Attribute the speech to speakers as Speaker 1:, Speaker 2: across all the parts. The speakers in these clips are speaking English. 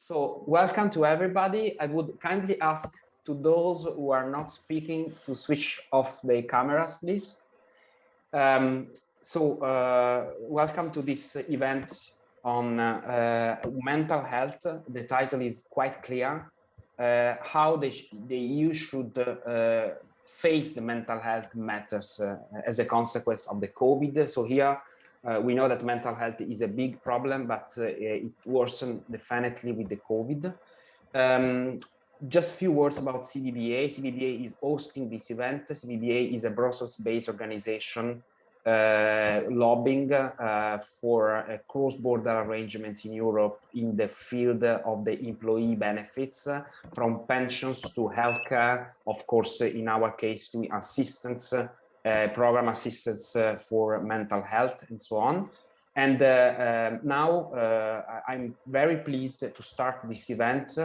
Speaker 1: So welcome to everybody. I would kindly ask to those who are not speaking to switch off their cameras, please. Welcome to this event on mental health. The title is quite clear, how the EU should face the mental health matters as a consequence of the COVID. So here we know that mental health is a big problem, but it worsened definitely with the COVID. Just a few words about CBBA. CBBA is hosting this event. CBBA is a Brussels-based organization lobbying for cross-border arrangements in Europe in the field of the employee benefits, from pensions to healthcare, of course, in our case, to assistance, program assistance for mental health and so on. And now I'm very pleased to start this event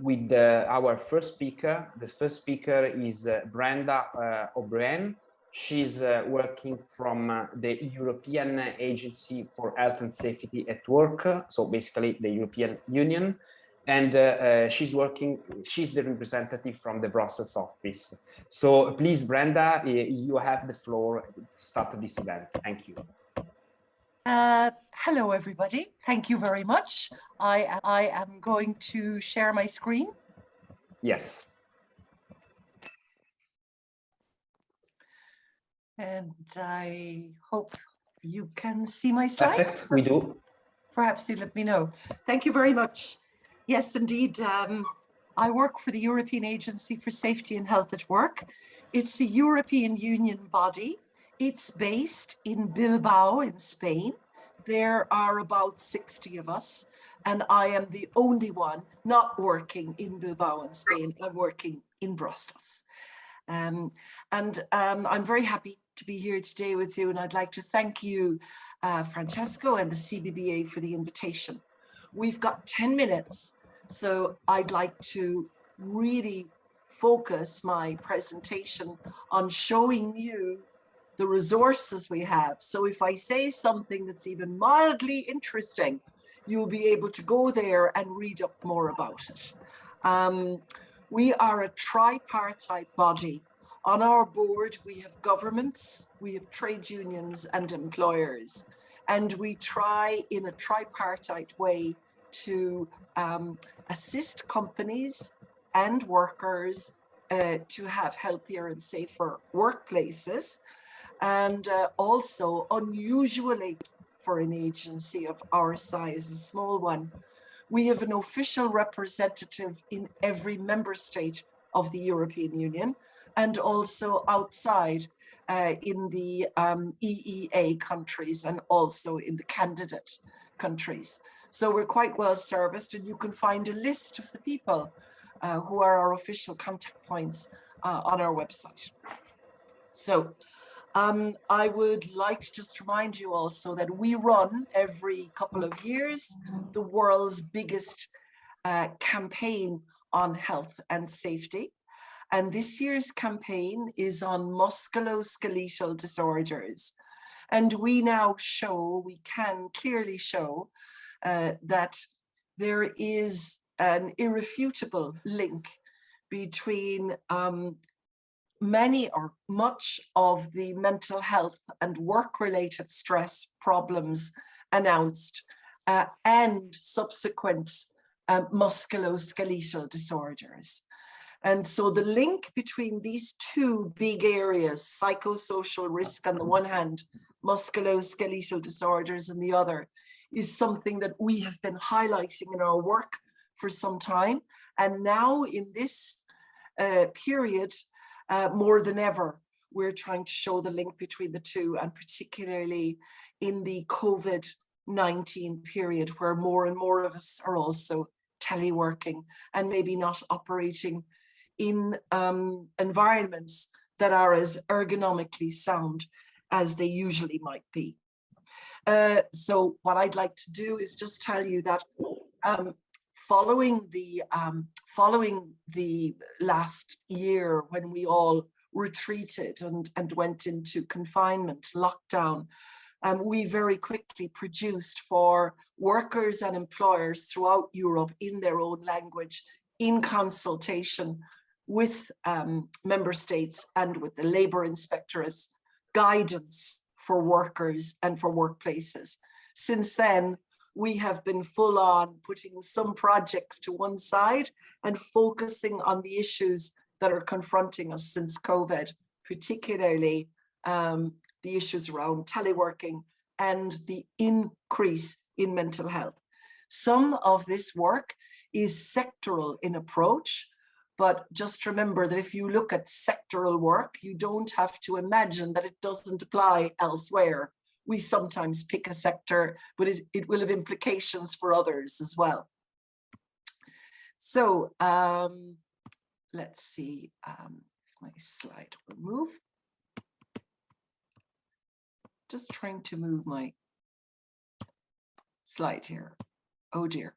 Speaker 1: with our first speaker. The first speaker is Brenda O'Brien. She's working from the European Agency for Health and Safety at Work, so basically the European Union. And she's the representative from the Brussels office. So please, Brenda, you have the floor to start this event. Thank you.
Speaker 2: Hello, everybody. Thank you very much. I am going to share my screen.
Speaker 1: Yes.
Speaker 2: And I hope you can see my slide.
Speaker 1: Perfect, we do.
Speaker 2: Perhaps you let me know. Thank you very much. Yes, indeed. I work for the European Agency for Safety and Health at Work. It's a European Union body. It's based in Bilbao in Spain. There are about 60 of us, and I am the only one not working in Bilbao in Spain. I'm working in Brussels. I'm very happy to be here today with you, and I'd like to thank you, Francesco and the CBBA, for the invitation. We've got 10 minutes, so I'd like to really focus my presentation on showing you the resources we have. So if I say something that's even mildly interesting, you'll be able to go there and read up more about it. We are a tripartite body. On our board, we have governments, we have trade unions and employers, and we try in a tripartite way to assist companies and workers to have healthier and safer workplaces. And also, unusually for an agency of our size, a small one, we have an official representative in every member state of the European Union, and also outside in the EEA countries and also in the candidate countries. So we're quite well serviced, and you can find a list of the people who are our official contact points on our website. So I would like to just remind you also that we run every couple of years the world's biggest campaign on health and safety. And this year's campaign is on musculoskeletal disorders. And we now we can clearly show that there is an irrefutable link between many or much of the mental health and work-related stress problems announced and subsequent musculoskeletal disorders. And so the link between these two big areas, psychosocial risk on the one hand, musculoskeletal disorders on the other, is something that we have been highlighting in our work for some time. And now in this period, more than ever, we're trying to show the link between the two, and particularly in the COVID-19 period, where more and more of us are also teleworking and maybe not operating in environments that are as ergonomically sound as they usually might be. So what I'd like to do is just tell you that following the last year, when we all retreated and went into confinement, lockdown, we very quickly produced for workers and employers throughout Europe in their own language, in consultation with member states and with the labour inspectorates, guidance for workers and for workplaces. Since then, we have been full on putting some projects to one side and focusing on the issues that are confronting us since COVID, particularly the issues around teleworking and the increase in mental health. Some of this work is sectoral in approach, but just remember that if you look at sectoral work, you don't have to imagine that it doesn't apply elsewhere. We sometimes pick a sector, but it will have implications for others as well. So let's see if my slide will move. Just trying to move my slide here. Oh dear.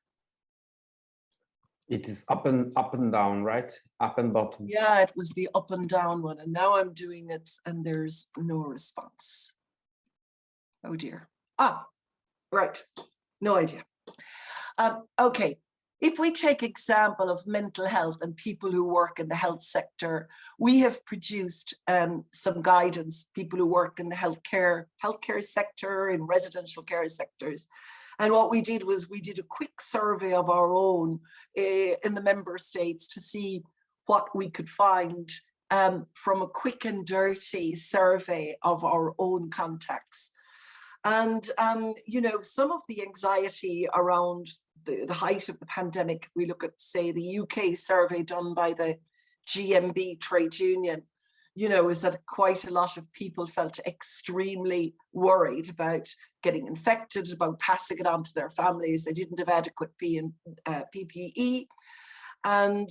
Speaker 1: It is up and down, right? Up and bottom.
Speaker 2: Yeah, it was the up and down one, and now I'm doing it and there's no response. Oh dear. Ah, right. No idea. Okay. If we take example of mental health and people who work in the health sector, we have produced some guidance, people who work in the healthcare sector, in residential care sectors. And what we did was we did a quick survey of our own in the member states to see what we could find from a quick and dirty survey of our own contacts. And, you know, some of the anxiety around the height of the pandemic, we look at, say, the UK survey done by the GMB trade union, you know, is that quite a lot of people felt extremely worried about getting infected, about passing it on to their families. They didn't have adequate PPE. And,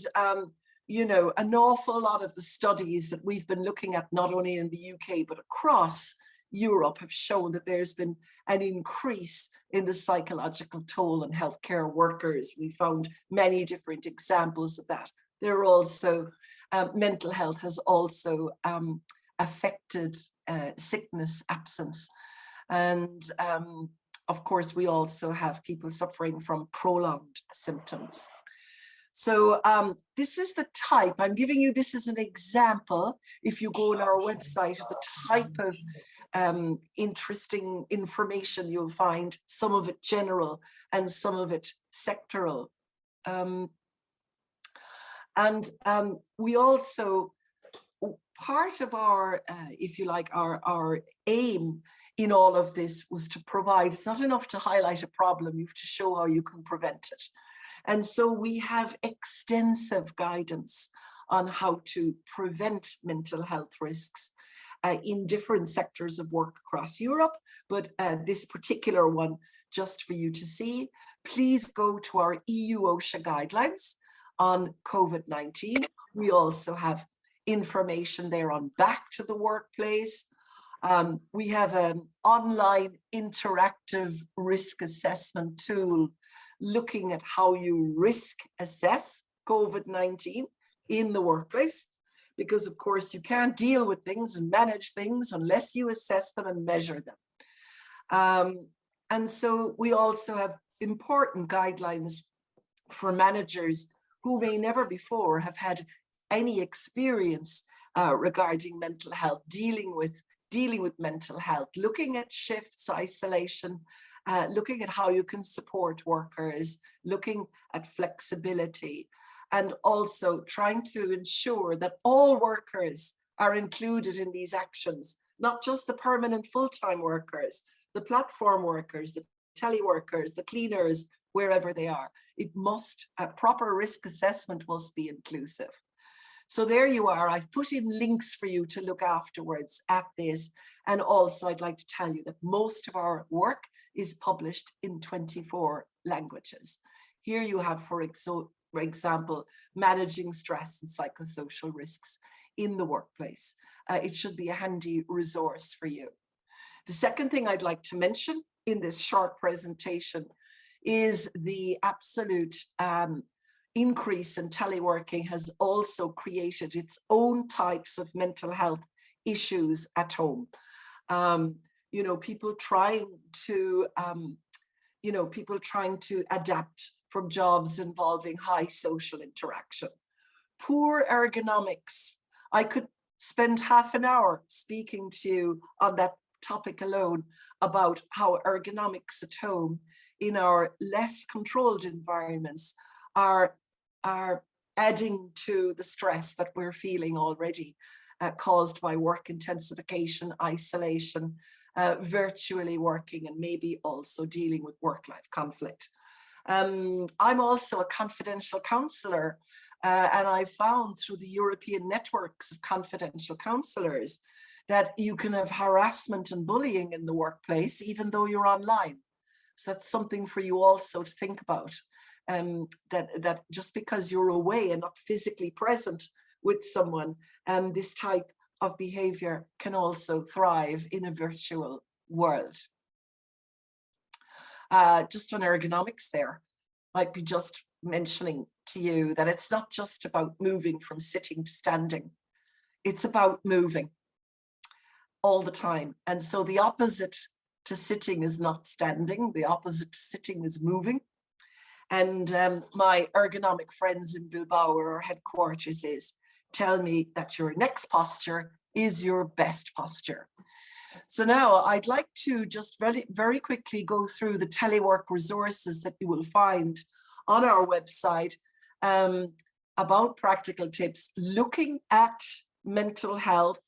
Speaker 2: you know, an awful lot of the studies that we've been looking at, not only in the UK, but across Europe, have shown that there's been an increase in the psychological toll on healthcare workers. We found many different examples of that. There are also, mental health has also affected sickness, absence. And of course, we also have people suffering from prolonged symptoms. So this is the type, I'm giving you this as an example, if you go on our website, of the type of interesting information you'll find, some of it general and some of it sectoral. We also, part of our, if you like, our aim in all of this was to provide, it's not enough to highlight a problem, you have to show how you can prevent it. And so we have extensive guidance on how to prevent mental health risks in different sectors of work across Europe, but this particular one, just for you to see, please go to our EU OSHA guidelines on COVID-19. We also have information there on back to the workplace. We have an online interactive risk assessment tool looking at how you risk assess COVID-19 in the workplace, because of course you can't deal with things and manage things unless you assess them and measure them. And so we also have important guidelines for managers who may never before have had any experience regarding mental health, dealing with mental health, looking at shifts, isolation, looking at how you can support workers, looking at flexibility, and also trying to ensure that all workers are included in these actions, not just the permanent full-time workers, the platform workers, the teleworkers, the cleaners, wherever they are. It must, a proper risk assessment must be inclusive. So there you are. I've put in links for you to look afterwards at this. And also I'd like to tell you that most of our work is published in 24 languages. Here you have, for example, managing stress and psychosocial risks in the workplace. It should be a handy resource for you. The second thing I'd like to mention in this short presentation is the absolute increase in teleworking has also created its own types of mental health issues at home. you know, people trying to, people trying to adapt from jobs involving high social interaction. Poor ergonomics. I could spend half an hour speaking to you on that topic alone about how ergonomics at home in our less controlled environments are adding to the stress that we're feeling already, caused by work intensification, isolation, virtually working, and maybe also dealing with work-life conflict. I'm also a confidential counsellor, and I found through the European networks of confidential counsellors that you can have harassment and bullying in the workplace, even though you're online. So that's something for you also to think about, that just because you're away and not physically present with someone, this type of behavior can also thrive in a virtual world. Just on ergonomics there, might be just mentioning to you that it's not just about moving from sitting to standing. It's about moving all the time. And so the opposite to sitting is not standing. The opposite to sitting is moving. And my ergonomic friends in Bilbao, where our headquarters is, tell me that your next posture is your best posture. So now I'd like to just very, very quickly go through the telework resources that you will find on our website about practical tips, looking at mental health,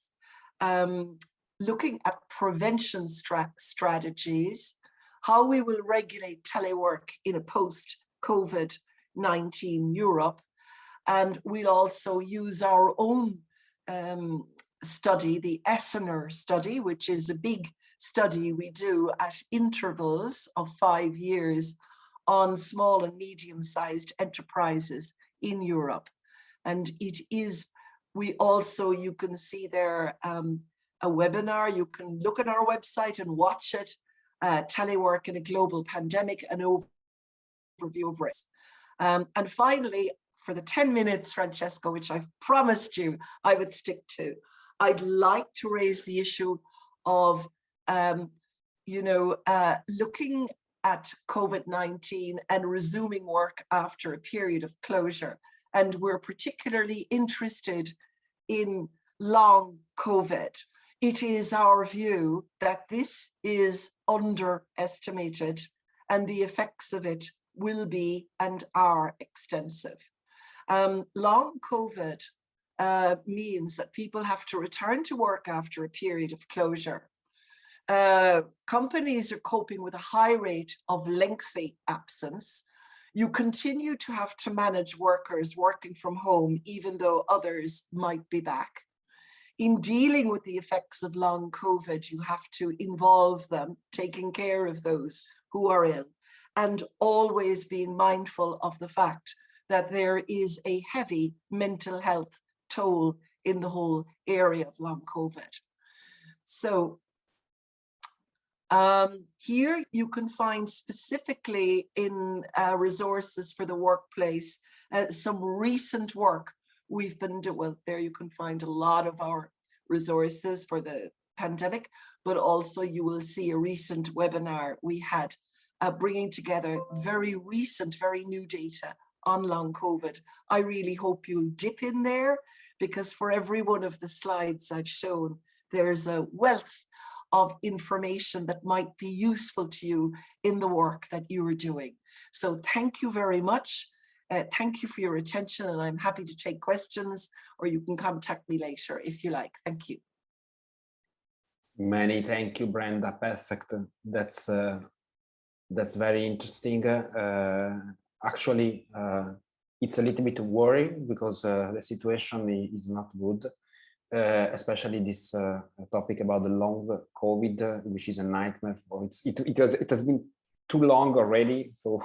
Speaker 2: looking at prevention strategies, how we will regulate telework in a post-COVID-19 Europe. And we'll also use our own study, the Essener study, which is a big study we do at intervals of 5 years on small and medium-sized enterprises in Europe. And it is, you can see there a webinar. You can look at our website and watch it, telework in a global pandemic, an overview of risk. And finally, for the 10 minutes, Francesco, which I've promised you I would stick to, I'd like to raise the issue of, looking at COVID-19 and resuming work after a period of closure. And we're particularly interested in long COVID. It is our view that this is underestimated and the effects of it will be and are extensive. Long COVID means that people have to return to work after a period of closure. Companies are coping with a high rate of lengthy absence. You continue to have to manage workers working from home, even though others might be back. In dealing with the effects of long COVID, you have to involve them, taking care of those who are ill, and always being mindful of the fact that there is a heavy mental health toll in the whole area of long COVID. So here you can find specifically in resources for the workplace, some recent work we've been doing. Well, there you can find a lot of our resources for the pandemic, but also you will see a recent webinar we had bringing together very recent, very new data on long COVID. I really hope you'll dip in there, because for every one of the slides I've shown, there's a wealth of information that might be useful to you in the work that you are doing. So thank you very much. Thank you for your attention, and I'm happy to take questions, or you can contact me later if you like. Thank you.
Speaker 1: Many thank you, Brenda. Perfect. That's very interesting. Actually, it's a little bit worrying because the situation is not good, especially this topic about the long COVID, which is a nightmare. It has been too long already, so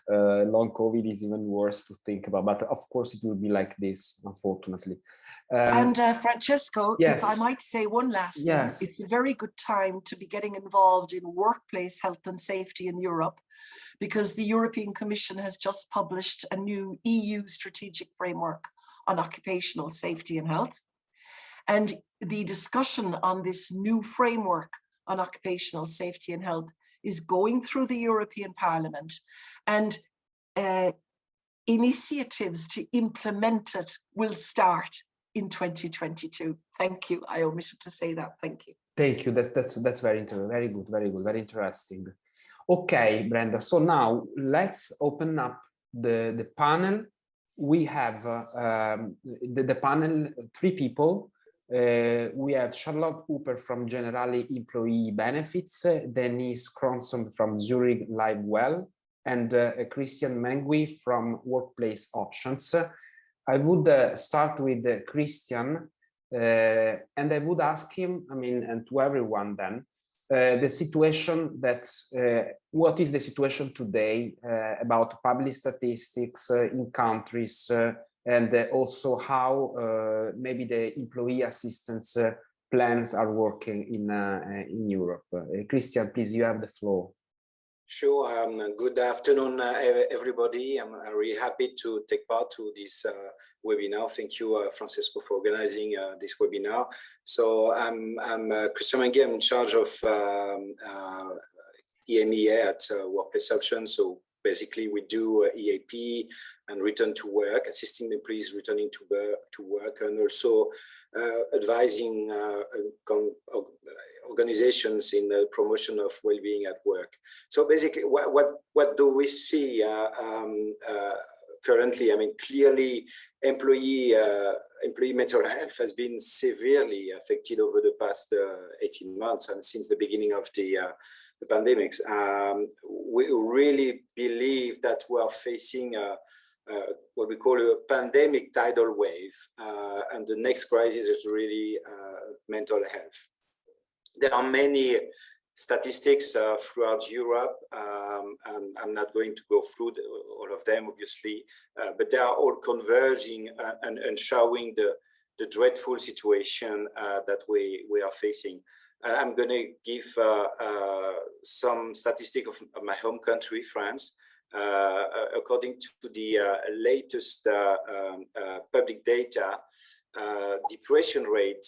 Speaker 1: long COVID is even worse to think about. But of course, it will be like this, unfortunately.
Speaker 2: And Francesco,
Speaker 1: yes.
Speaker 2: if I might say one last thing,
Speaker 1: yes.
Speaker 2: It's a very good time to be getting involved in workplace health and safety in Europe, because the European Commission has just published a new EU strategic framework on occupational safety and health. And the discussion on this new framework on occupational safety and health is going through the European Parliament, and initiatives to implement it will start in 2022. Thank you. I omitted to say that. Thank you.
Speaker 1: Thank you. That's very good, very interesting. Okay, Brenda. So now let's open up the panel. We have the panel, 3 people. We have Charlotte Hooper from Generali Employee Benefits, Denise Cronson from Zurich LiveWell, and Christian Mengui from Workplace Options. I would start with Christian, and I would ask him, and to everyone then, the situation that, what is the situation today about public statistics in countries, and also how maybe the employee assistance plans are working in Europe. Christian, please, you have the floor.
Speaker 3: Sure. Good afternoon, everybody. I'm really happy to take part to this webinar. Thank you, Francesco, for organizing this webinar. So I'm Christian Mengui. I'm in charge of EMEA at Workplace Options. So basically, we do EAP and return to work, assisting employees returning to work, and also advising organizations in the promotion of well-being at work. So basically, what do we see currently? Clearly, employee mental health has been severely affected over the past 18 months and since the beginning of the pandemics. We really believe that we are facing what we call a pandemic tidal wave, and the next crisis is really mental health. There are many statistics throughout Europe, and I'm not going to go through all of them, obviously, but they are all converging and showing the dreadful situation that we are facing. I'm going to give some statistics of my home country, France. According to the latest public data, depression rate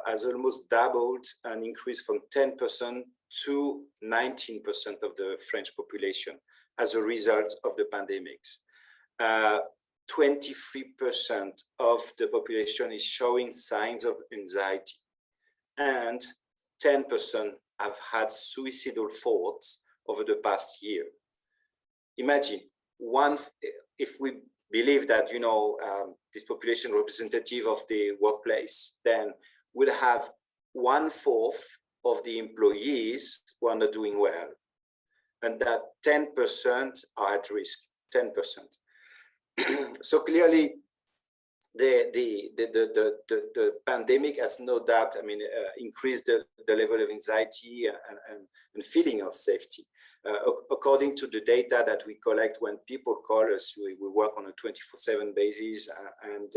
Speaker 3: has almost doubled and increased from 10% to 19% of the French population as a result of the pandemics. 23% of the population is showing signs of anxiety, and 10% have had suicidal thoughts over the past year. Imagine if we believe that this population representative of the workplace, then we'll have 1/4 of the employees who are not doing well, and that 10% are at risk. 10%. So clearly, the pandemic has no doubt, increased the level of anxiety and feeling of safety. According to the data that we collect when people call us, we work on a 24/7 basis, and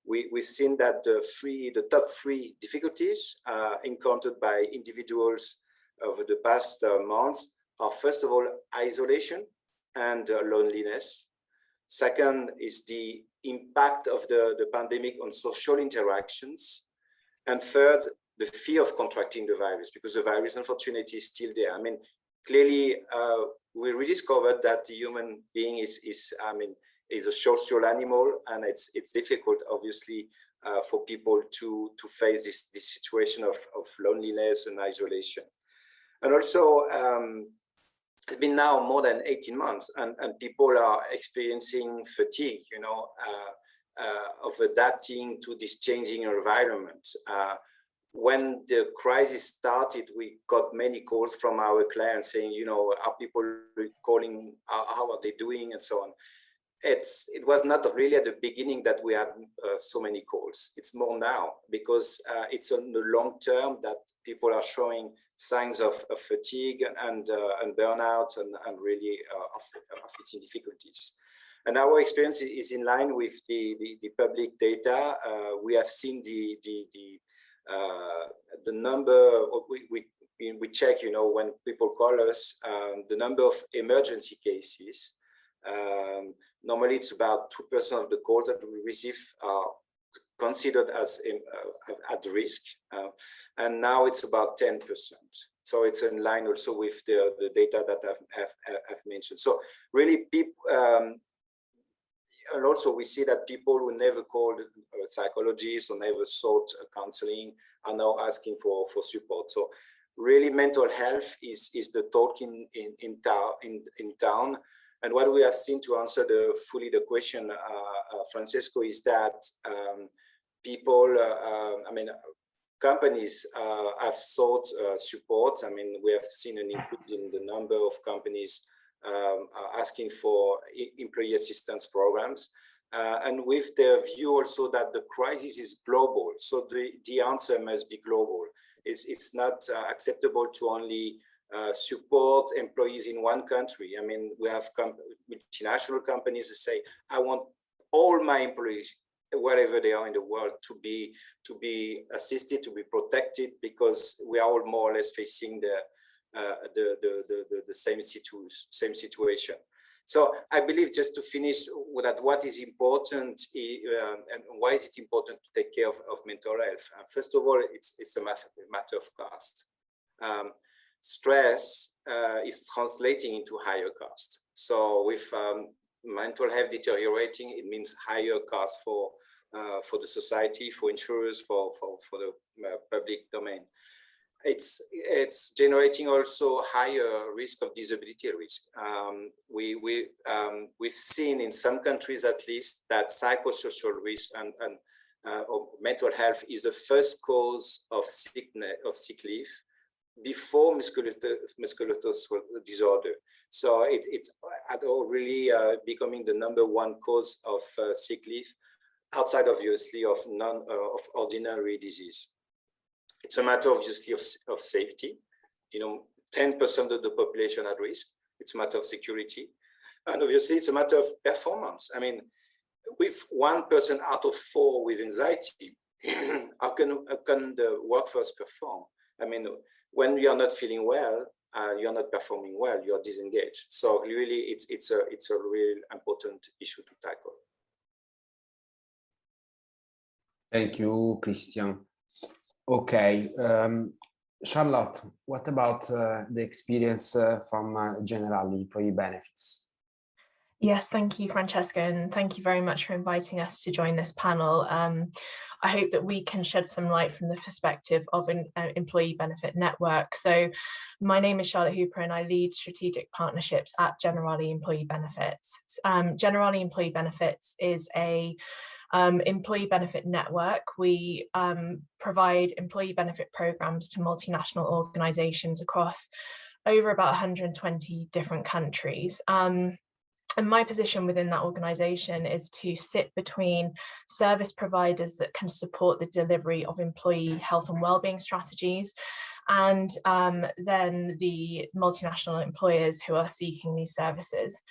Speaker 3: we've seen that the top 3 difficulties encountered by individuals over the past months are, first of all, isolation and loneliness. Second is the impact of the pandemic on social interactions. And third, the fear of contracting the virus, because the virus, unfortunately, is still there. Clearly, we rediscovered that the human being is a social animal, and it's difficult, obviously, for people to face this situation of loneliness and isolation. And also, it's been now more than 18 months, and people are experiencing fatigue, of adapting to this changing environment. When the crisis started, we got many calls from our clients saying, are people calling, how are they doing, and so on. It was not really at the beginning that we had so many calls. It's more now, because it's on the long term that people are showing signs of fatigue and burnout and really are facing difficulties. And our experience is in line with the public data. We have seen the number, we check, when people call us, the number of emergency cases. Normally it's about 2% of the calls that we receive are considered as at risk, and now it's about 10%. So it's in line also with the data that I've mentioned. So really, people, and also we see that people who never called a psychologist or never sought counseling are now asking for support. So really, mental health is the talk in town. And what we have seen, to answer fully the question, Francesco, is that people, companies have sought support. I mean, we have seen an increase in the number of companies asking for employee assistance programs. And with the view also that the crisis is global. So the answer must be global. It's not acceptable to only support employees in one country. I mean, we have multinational companies that say, I want all my employees, wherever they are in the world, to be assisted, to be protected, because we are all more or less facing the same situation. So I believe, just to finish with that, what is important and why is it important to take care of mental health? First of all, it's a matter of cost. Stress is translating into higher cost. So with mental health deteriorating, it means higher cost for the society, for insurers, for the public domain. It's generating also higher risk of disability risk. We've seen in some countries, at least, that psychosocial risk or mental health is the first cause of sick leave before musculoskeletal disorder. So it's really becoming the #1 cause of sick leave, outside obviously of ordinary disease. It's a matter obviously of safety. 10% of the population at risk. It's a matter of security, and obviously it's a matter of performance. I mean, with 1 person out of 4 with anxiety, how can the workforce perform? I mean, when you are not feeling well, you're not performing well, you're disengaged. So really, it's a real important issue to tackle.
Speaker 1: Thank you, Christian. Okay, Charlotte, what about the experience from Generali Employee Benefits?
Speaker 4: Yes, thank you, Francesco, and thank you very much for inviting us to join this panel. I hope that we can shed some light from the perspective of an employee benefit network. So my name is Charlotte Hooper and I lead strategic partnerships at Generali Employee Benefits. Generali Employee Benefits is a employee benefit network. We provide employee benefit programs to multinational organizations across over about 120 different countries. And my position within that organization is to sit between service providers that can support the delivery of employee health and wellbeing strategies, and then the multinational employers who are seeking these services.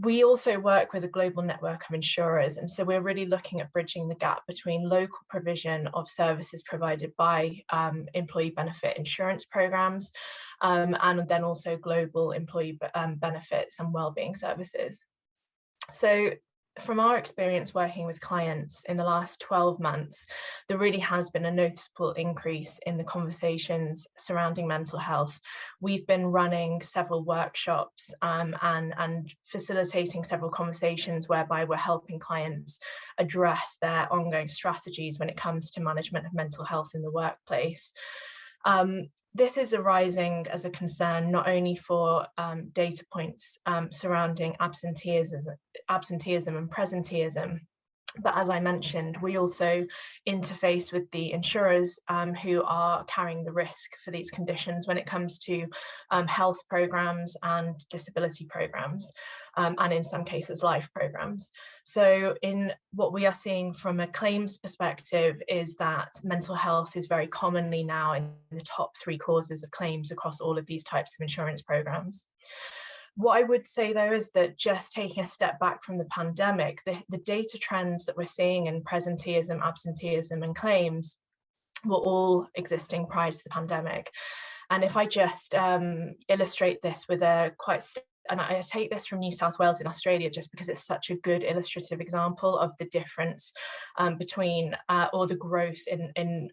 Speaker 4: We also work with a global network of insurers, and so we're really looking at bridging the gap between local provision of services provided by employee benefit insurance programs and then also global employee benefits and wellbeing services. So from our experience working with clients in the last 12 months, there really has been a noticeable increase in the conversations surrounding mental health. We've been running several workshops and facilitating several conversations whereby we're helping clients address their ongoing strategies when it comes to management of mental health in the workplace. This is arising as a concern not only for data points surrounding absenteeism and presenteeism, but as I mentioned, we also interface with the insurers who are carrying the risk for these conditions when it comes to health programs and disability programs, and in some cases life programs. So in what we are seeing from a claims perspective is that mental health is very commonly now in the top 3 causes of claims across all of these types of insurance programs. What I would say though is that just taking a step back from the pandemic, the data trends that we're seeing in presenteeism, absenteeism and claims were all existing prior to the pandemic. And if I just illustrate this with a quite and I take this from New South Wales in Australia just because it's such a good illustrative example of the difference between or the growth in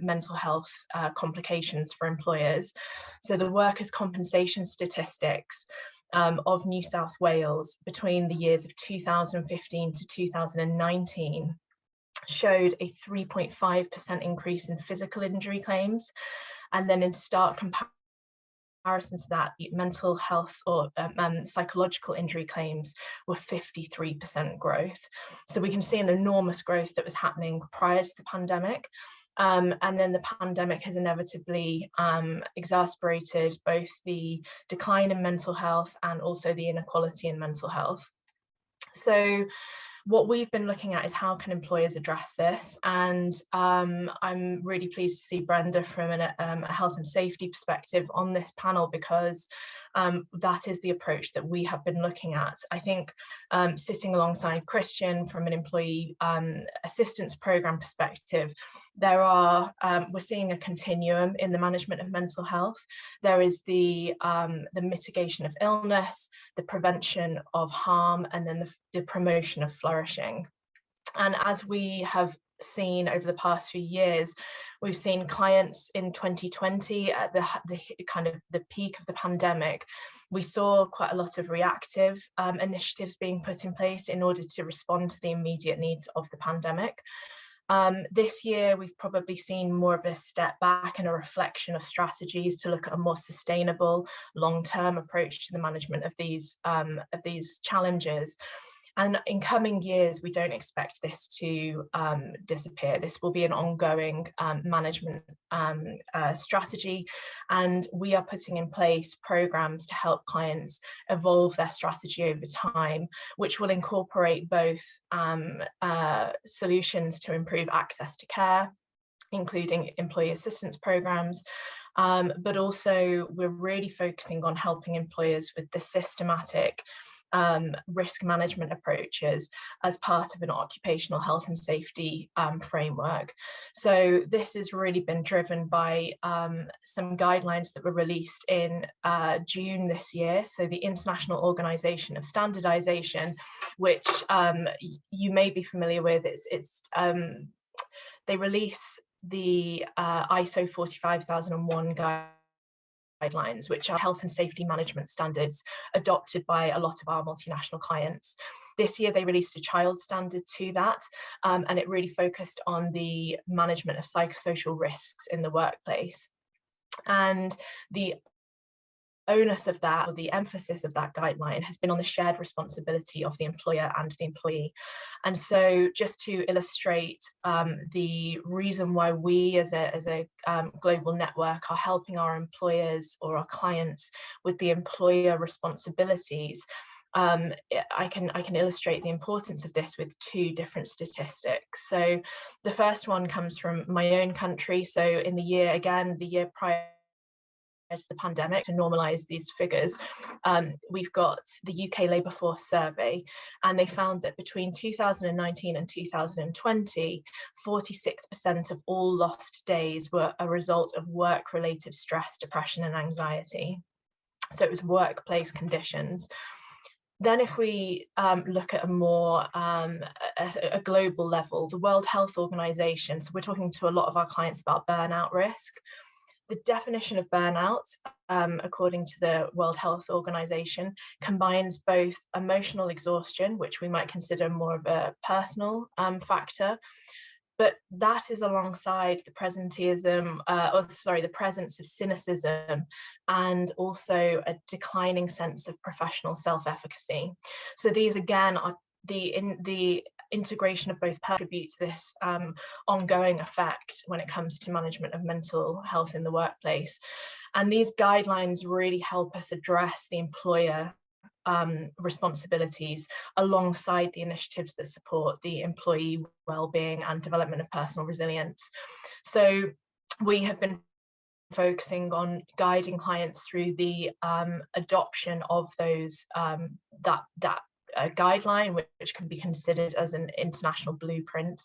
Speaker 4: mental health complications for employers. So the workers' compensation statistics of New South Wales between the years of 2015 to 2019 showed a 3.5% increase in physical injury claims, and then in stark comparison to that, mental health or psychological injury claims were 53% growth. So we can see an enormous growth that was happening prior to the pandemic. And then the pandemic has inevitably exacerbated both the decline in mental health and also the inequality in mental health. So what we've been looking at is how can employers address this, and I'm really pleased to see Brenda from a health and safety perspective on this panel, because that is the approach that we have been looking at. I think sitting alongside Christian from an employee assistance program perspective, we're seeing a continuum in the management of mental health. There is the mitigation of illness, the prevention of harm, and then the promotion of flourishing. And as we have seen over the past few years, we've seen clients in 2020 at the kind of the peak of the pandemic. We saw quite a lot of reactive initiatives being put in place in order to respond to the immediate needs of the pandemic. This year, we've probably seen more of a step back and a reflection of strategies to look at a more sustainable, long-term approach to the management of these challenges. And in coming years, we don't expect this to disappear. This will be an ongoing management strategy, and we are putting in place programs to help clients evolve their strategy over time, which will incorporate both solutions to improve access to care, including employee assistance programs, but also we're really focusing on helping employers with the systematic risk management approaches as part of an occupational health and safety framework. So this has really been driven by some guidelines that were released in June this year. So the International Organization of Standardization, which you may be familiar with, they release the ISO 45001 guidelines, which are health and safety management standards adopted by a lot of our multinational clients. This year, they released a child standard to that, and it really focused on the management of psychosocial risks in the workplace. And the onus of that, or the emphasis of that guideline, has been on the shared responsibility of the employer and the employee. And so just to illustrate the reason why we as a global network are helping our employers or our clients with the employer responsibilities, I can illustrate the importance of this with two different statistics. So the first one comes from my own country. So in the year prior to the pandemic, to normalise these figures, we've got the UK labour force survey, and they found that between 2019 and 2020, 46% of all lost days were a result of work-related stress, depression and anxiety. So it was workplace conditions. Then if we look at a more a global level, the World Health Organization, so we're talking to a lot of our clients about burnout risk. The definition of burnout, according to the World Health Organization, combines both emotional exhaustion, which we might consider more of a personal factor, but that is alongside the presenteeism, the presence of cynicism, and also a declining sense of professional self-efficacy. So these again are the integration of both contribute to this ongoing effect when it comes to management of mental health in the workplace. And these guidelines really help us address the employer responsibilities alongside the initiatives that support the employee well-being and development of personal resilience. So we have been focusing on guiding clients through the adoption of those guideline, which can be considered as an international blueprint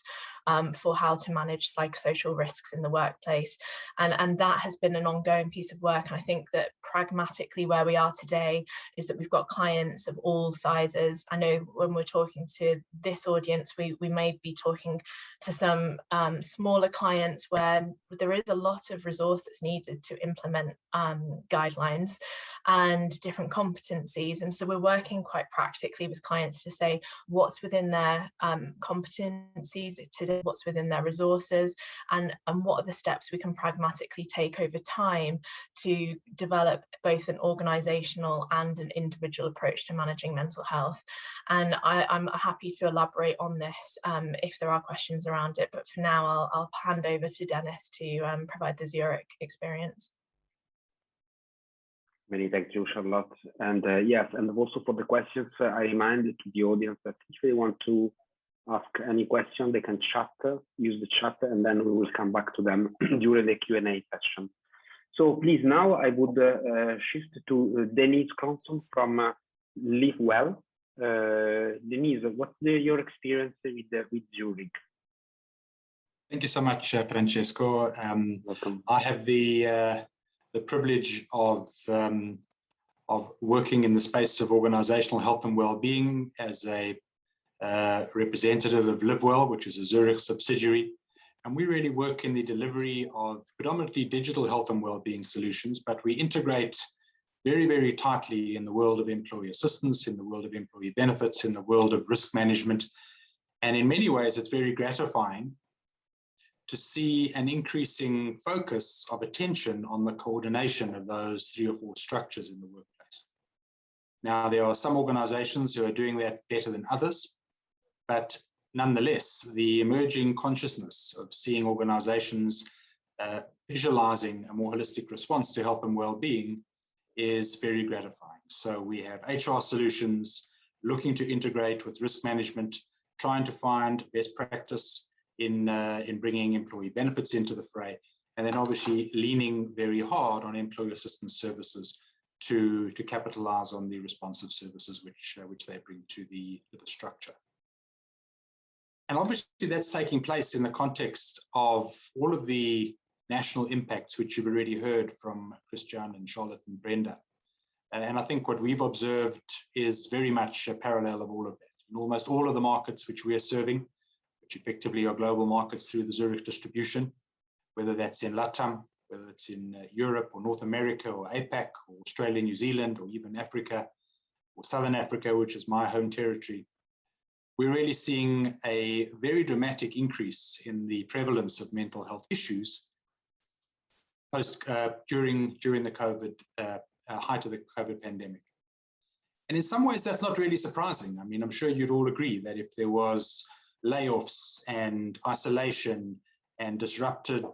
Speaker 4: for how to manage psychosocial risks in the workplace. And that has been an ongoing piece of work. And I think that pragmatically where we are today is that we've got clients of all sizes. I know when we're talking to this audience, we may be talking to some smaller clients where there is a lot of resource that's needed to implement guidelines and different competencies. And so we're working quite practically with clients to say what's within their competencies today, what's within their resources, and what are the steps we can pragmatically take over time to develop both an organizational and an individual approach to managing mental health. And I'm happy to elaborate on this if there are questions around it, but for now I'll hand over to Dennis to provide the Zurich experience.
Speaker 5: Many thanks, you, Charlotte. And yes, and also for the questions, I reminded to the audience that if they want to ask any question, they can chat, use the chat, and then we will come back to them during the Q&A session. So please, now I would shift to Denise Cronson from Live Well. Denise, what's your experience with Zurich?
Speaker 6: Thank you so much, Francesco.
Speaker 5: Welcome.
Speaker 6: I have the privilege of working in the space of organizational health and well-being as a representative of Live Well, which is a Zurich subsidiary. And we really work in the delivery of predominantly digital health and well-being solutions, but we integrate very, very tightly in the world of employee assistance, in the world of employee benefits, in the world of risk management. And in many ways, it's very gratifying to see an increasing focus of attention on the coordination of those 3 or 4 structures in the workplace. Now, there are some organizations who are doing that better than others, but nonetheless, the emerging consciousness of seeing organizations visualizing a more holistic response to health and well-being is very gratifying. So we have HR solutions looking to integrate with risk management, trying to find best practice in bringing employee benefits into the fray, and then obviously leaning very hard on employee assistance services to capitalize on the responsive services which they bring to the structure. And obviously that's taking place in the context of all of the national impacts which you've already heard from Christian and Charlotte and Brenda. And I think what we've observed is very much a parallel of all of that. In almost all of the markets which we are serving, which effectively are global markets through the Zurich distribution, whether that's in LATAM, whether it's in Europe or North America or APAC or Australia, New Zealand, or even Africa or Southern Africa, which is my home territory, we're really seeing a very dramatic increase in the prevalence of mental health issues during the COVID, height of the COVID pandemic. And in some ways, that's not really surprising. I mean, I'm sure you'd all agree that if there was layoffs and isolation and disrupted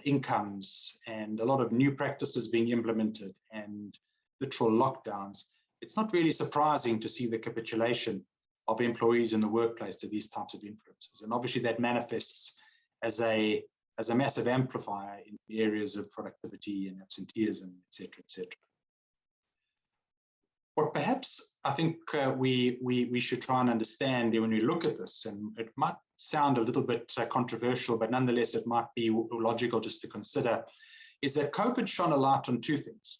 Speaker 6: incomes and a lot of new practices being implemented and literal lockdowns, it's not really surprising to see the capitulation of employees in the workplace to these types of influences. And obviously that manifests as a massive amplifier in the areas of productivity and absenteeism, et cetera, et cetera. What perhaps I think we should try and understand when we look at this, and it might sound a little bit controversial, but nonetheless it might be logical just to consider, is that COVID shone a light on 2 things.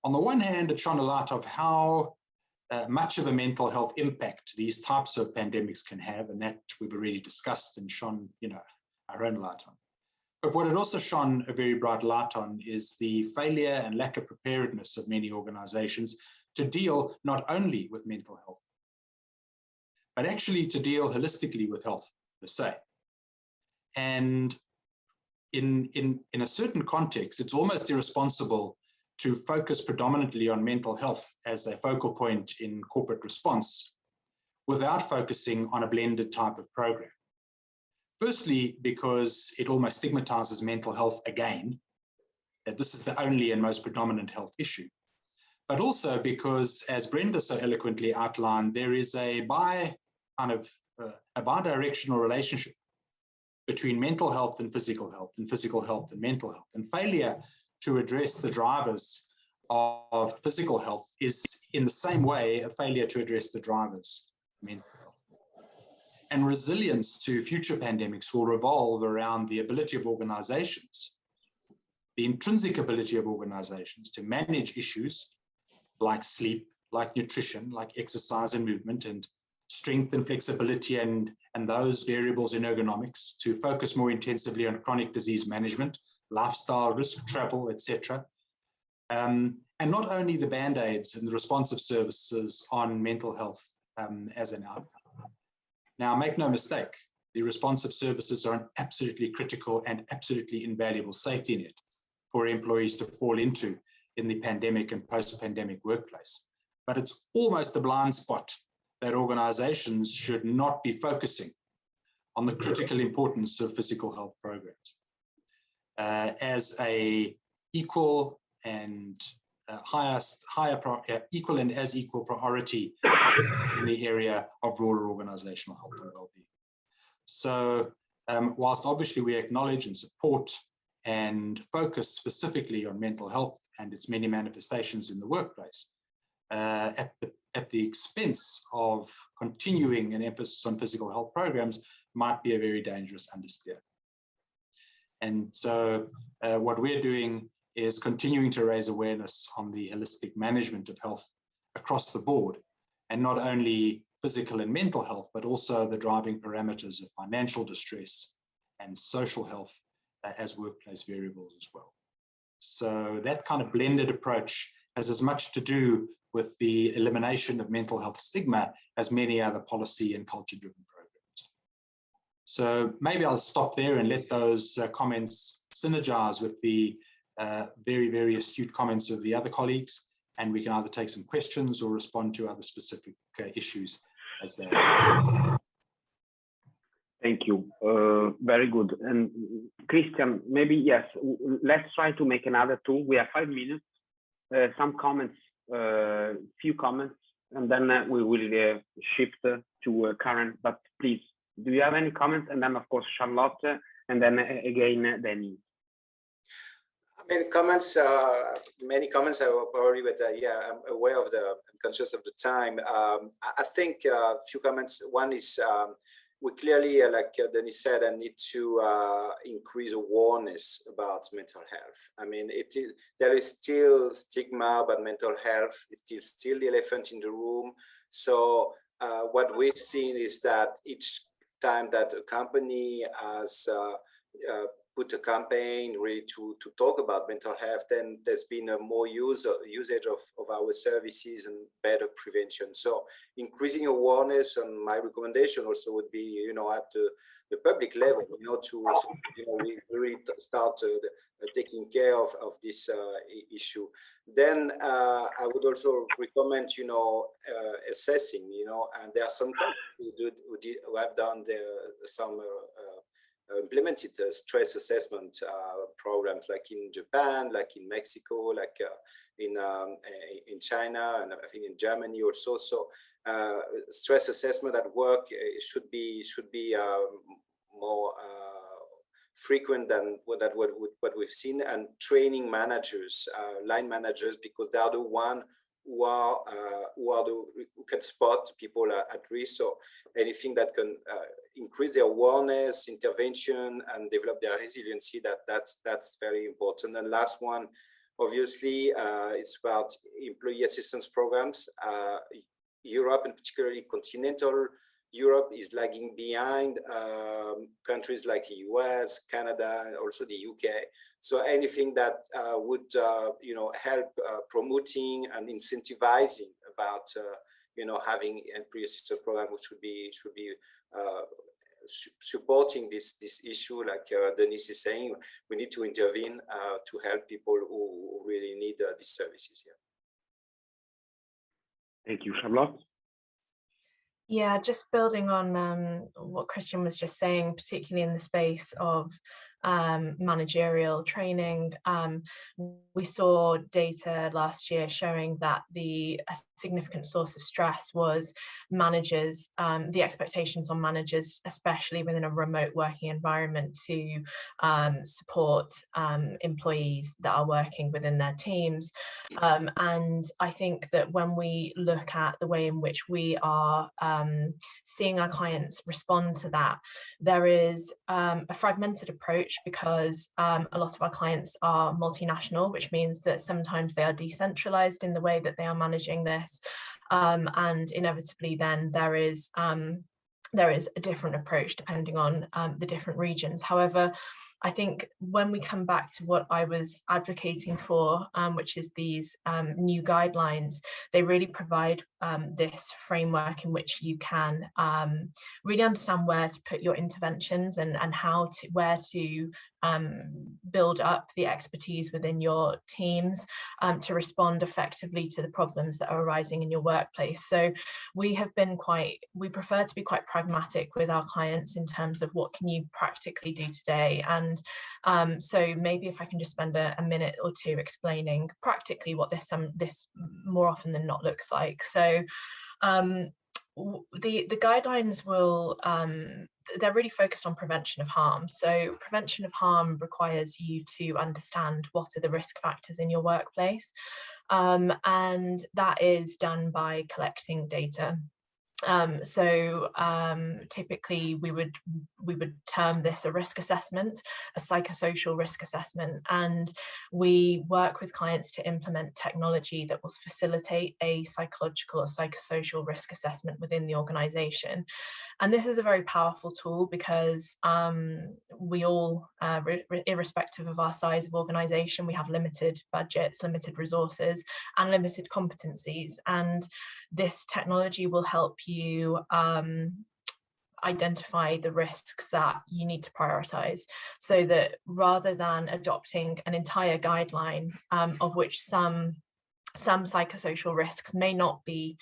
Speaker 6: On the one hand, it shone a light of how much of a mental health impact these types of pandemics can have, and that we've already discussed and shone, our own light on. But what it also shone a very bright light on is the failure and lack of preparedness of many organizations to deal not only with mental health, but actually to deal holistically with health per se. And in a certain context, it's almost irresponsible to focus predominantly on mental health as a focal point in corporate response without focusing on a blended type of program. Firstly, because it almost stigmatizes mental health again, that this is the only and most predominant health issue. But also because, as Brenda so eloquently outlined, there is a bidirectional relationship between mental health and physical health and mental health. And failure to address the drivers of physical health is in the same way a failure to address the drivers of mental health. And resilience to future pandemics will revolve around the ability of organizations, the intrinsic ability of organizations to manage issues like sleep, like nutrition, like exercise and movement, and strength and flexibility and those variables in ergonomics, to focus more intensively on chronic disease management, lifestyle risk, travel, etc. And not only the band-aids and the responsive services on mental health as an outcome. Now, make no mistake, the responsive services are an absolutely critical and absolutely invaluable safety net for employees to fall into in the pandemic and post-pandemic workplace. But it's almost a blind spot that organizations should not be focusing on the critical importance of physical health programs as a equal and equal and as equal priority in the area of broader organizational health and well-being. So whilst obviously we acknowledge and support and focus specifically on mental health and its many manifestations in the workplace, at the expense of continuing an emphasis on physical health programs might be a very dangerous understeer. And so what we're doing is continuing to raise awareness on the holistic management of health across the board, and not only physical and mental health, but also the driving parameters of financial distress and social health as workplace variables as well. So that kind of blended approach has as much to do with the elimination of mental health stigma as many other policy and culture-driven programs. So maybe I'll stop there and let those comments synergize with the very, very astute comments of the other colleagues, and we can either take some questions or respond to other specific issues as they arise.
Speaker 5: Thank you. Very good. And Christian, maybe, yes, let's try to make another two. We have 5 minutes, some comments, few comments, and then we will shift to Karen. But please, do you have any comments? And then, of course, Charlotte, and then again, Denise.
Speaker 3: Many comments, I will probably, but yeah, I'm aware of I'm conscious of the time. I think a few comments. One is we clearly, like Denise said, I need to increase awareness about mental health. I mean, there is still stigma about mental health. It's still the elephant in the room. So what we've seen is that each time that a company has put a campaign really to talk about mental health, then there's been a more usage of our services and better prevention. So increasing awareness, and my recommendation also would be, at the public level, we really start taking care of this issue. Then I would also recommend, assessing, and there are some countries who have done some implemented stress assessment programs, like in Japan, like in Mexico, like in China, and I think in Germany also. So stress assessment at work should be more frequent than what we've seen, and training managers, line managers, because they are the one who can spot people at risk. So anything that can increase their awareness, intervention, and develop their resiliency, that's very important. And last one, obviously, it's about employee assistance programs. Europe, and particularly continental Europe, is lagging behind countries like the US, Canada, and also the UK. So anything that would help promoting and incentivizing about having employee assistance program, which should be supporting this issue, like Denise is saying, we need to intervene to help people who really need these services here.
Speaker 5: Thank you, Charlotte.
Speaker 4: Yeah, just building on what Christian was just saying, particularly in the space of managerial training. We saw data last year showing that a significant source of stress was managers, the expectations on managers, especially within a remote working environment, to support employees that are working within their teams. And I think that when we look at the way in which we are seeing our clients respond to that, there is a fragmented approach because a lot of our clients are multinational, which means that sometimes they are decentralized in the way that they are managing this. And inevitably then there is a different approach depending on the different regions. However, I think when we come back to what I was advocating for, which is these new guidelines, they really provide this framework in which you can really understand where to put your interventions and where to build up the expertise within your teams to respond effectively to the problems that are arising in your workplace. So we prefer to be quite pragmatic with our clients in terms of what can you practically do today. And so maybe if I can just spend a minute or two explaining practically what this more often than not looks like. So the guidelines will they're really focused on prevention of harm. So prevention of harm requires you to understand what are the risk factors in your workplace, and that is done by collecting data. Typically we would term this a risk assessment, a psychosocial risk assessment, and we work with clients to implement technology that will facilitate a psychological or psychosocial risk assessment within the organization. And this is a very powerful tool because we all, irrespective of our size of organization, we have limited budgets, limited resources, and limited competencies. And this technology will help you identify the risks that you need to prioritize, so that rather than adopting an entire guideline of which some psychosocial risks may not be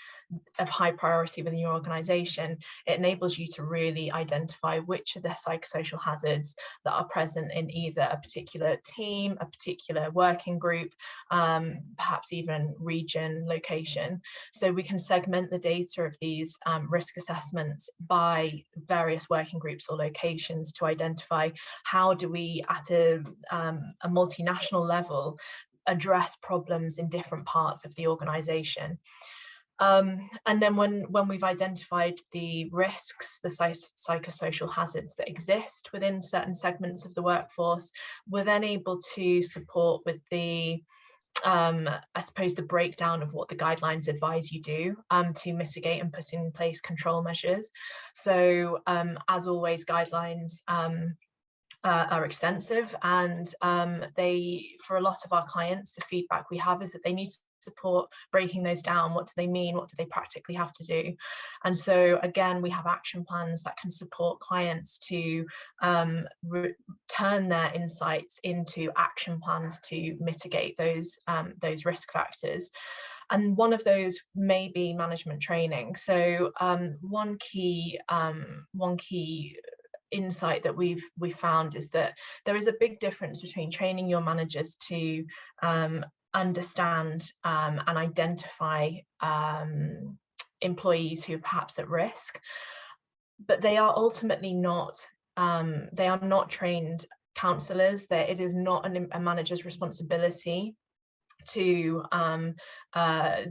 Speaker 4: of high priority within your organization, it enables you to really identify which are the psychosocial hazards that are present in either a particular team, a particular working group, perhaps even region, location. So we can segment the data of these risk assessments by various working groups or locations to identify how do we, at a multinational level, address problems in different parts of the organization. And then when we've identified the risks, the psychosocial hazards that exist within certain segments of the workforce, we're then able to support with the I suppose the breakdown of what the guidelines advise you do to mitigate and put in place control measures. So as always, guidelines are extensive, and for a lot of our clients, the feedback we have is that they need support breaking those down. What do they mean? What do they practically have to do? And so again, we have action plans that can support clients to turn their insights into action plans to mitigate those risk factors. And one of those may be management training. So one key insight that we've found is that there is a big difference between training your managers to understand and identify employees who are perhaps at risk, but they are ultimately not trained counsellors. That it is not a manager's responsibility to